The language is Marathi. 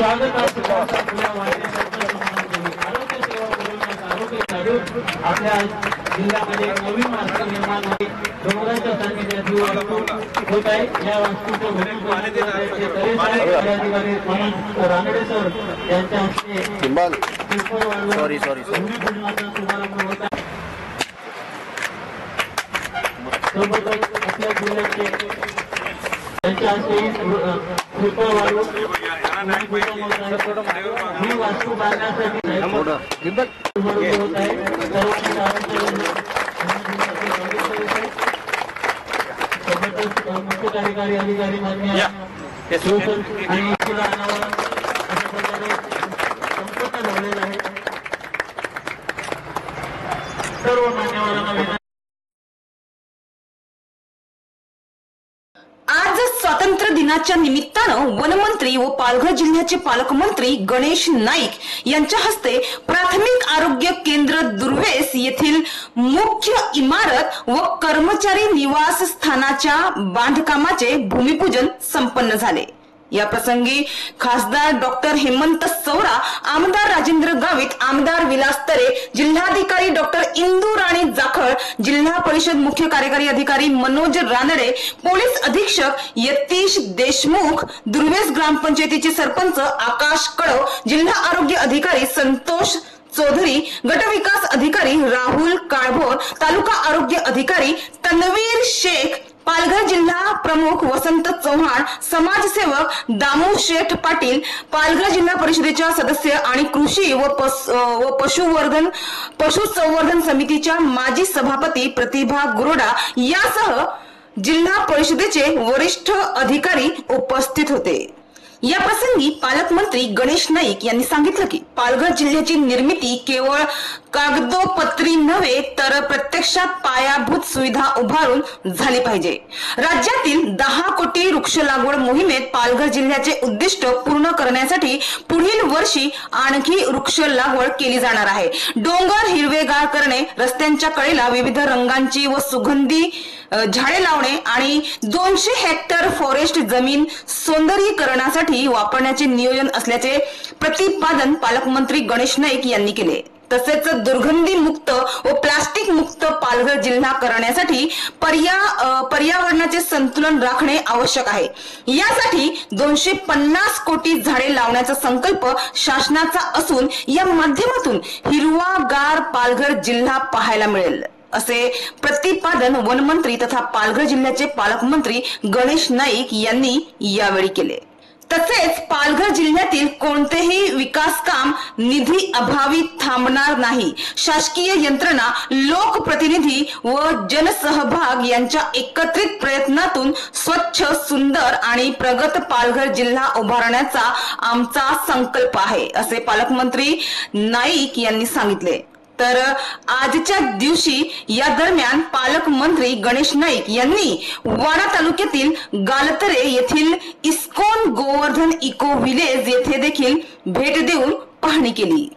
स्वागत आरोग्य सेवा पुरवण्याचा आरोग्य आपल्या जिल्ह्यामध्ये नवीन मार्ग निर्माण डोंगराच्या सानिध्यात होत आहे। या वास्तूच्या रानडे सर यांच्या हस्ते भूमिपूजनाचा शुभारंभ होत आहे। सोबतच आपल्या जिल्ह्याचे त्यांच्या हस्ते ही वास्तू बांधण्यासाठी होत आहे। मुख्य कार्यकारी अधिकारी मान्य आणि संपन्न झालेला आहे। सर्व मान्यवरांना आज स्वातंत्र्य दिनाच्या निमित्तानं वनमंत्री व पालघर जिल्ह्याचे पालकमंत्री गणेश नाईक यांच्या हस्ते प्राथमिक आरोग्य केंद्र दुर्वेस येथील मुख्य इमारत व कर्मचारी निवासस्थानाच्या बांधकामाचे भूमिपूजन संपन्न झाले। या प्रसंगी खासदार डॉक्टर हेमंत सौरा, आमदार राजेंद्र गावित, आमदार विलास तरे, जिल्हाधिकारी डॉक्टर इंदू राणी जाखळ, जिल्हा परिषद मुख्य कार्यकारी अधिकारी मनोज रानडे, पोलीस अधीक्षक यतीश देशमुख, दुर्वेस ग्रामपंचायतीचे सरपंच आकाश कडव, जिल्हा आरोग्य अधिकारी संतोष चौधरी, गटविकास अधिकारी राहुल काळभोर, तालुका आरोग्य अधिकारी तन्वीर शेख, पालघर जिल्हा प्रमुख वसंत चव्हाण, समाजसेवक दामू शेठ पाटील, पालघर जिल्हा परिषदेच्या सदस्य आणि कृषी व पशुसंवर्धन समितीच्या माजी सभापती प्रतिभा गुरोडा यासह जिल्हा परिषदेचे वरिष्ठ अधिकारी उपस्थित होते। या प्रसंगी पालकमंत्री गणेश नाईक यांनी सांगितलं की पालघर जिल्ह्याची निर्मिती केवळ कागदोपत्री नव्हे तर प्रत्यक्षात पायाभूत सुविधा उभारून झाली पाहिजे। राज्यातील 10 कोटी वृक्ष लागवड मोहिमेत पालघर जिल्ह्याचे उद्दिष्ट पूर्ण करण्यासाठी पुढील वर्षी आणखी वृक्ष लागवड केली जाणार आहे। डोंगर हिरवेगार करणे, रस्त्यांच्या कडेला विविध रंगांची व सुगंधी झाडे लावणे आणि 200 हेक्टर फॉरेस्ट जमीन सौंदर्यीकरणासाठी वापरण्याचे नियोजन असल्याचे प्रतिपादन पालकमंत्री गणेश नाईक यांनी केले। तसेच दुर्गंधी मुक्त व प्लास्टिक मुक्त पालघर जिल्हा करण्यासाठी पर्यावरणाचे संतुलन राखणे आवश्यक आहे। यासाठी 250 कोटी झाडे लावण्याचा संकल्प शासनाचा असून या माध्यमातून हिरवागार पालघर जिल्हा पाहायला मिळेल असे प्रतिपादन वनमंत्री तथा पालघर जिल्ह्याचे पालकमंत्री गणेश नाईक यांनी यावेळी केले। तसेच पालघर जिल्ह्यातील कोणतेही विकास काम निधी अभावी थांबणार नाही। शासकीय यंत्रणा, लोकप्रतिनिधी व जनसहभाग यांच्या एकत्रित प्रयत्नातून स्वच्छ, सुंदर आणि प्रगत पालघर जिल्हा उभारण्याचा आमचा संकल्प आहे असे पालकमंत्री नाईक यांनी सांगितले। तर आजच्या दिवशी या दरम्यान पालकमंत्री गणेश नाईक यांनी वाडा तालुक्यातील गालतरे येथील इस्कॉन गोवर्धन इको विलेज येथे देखील भेट देऊन पाहणी केली।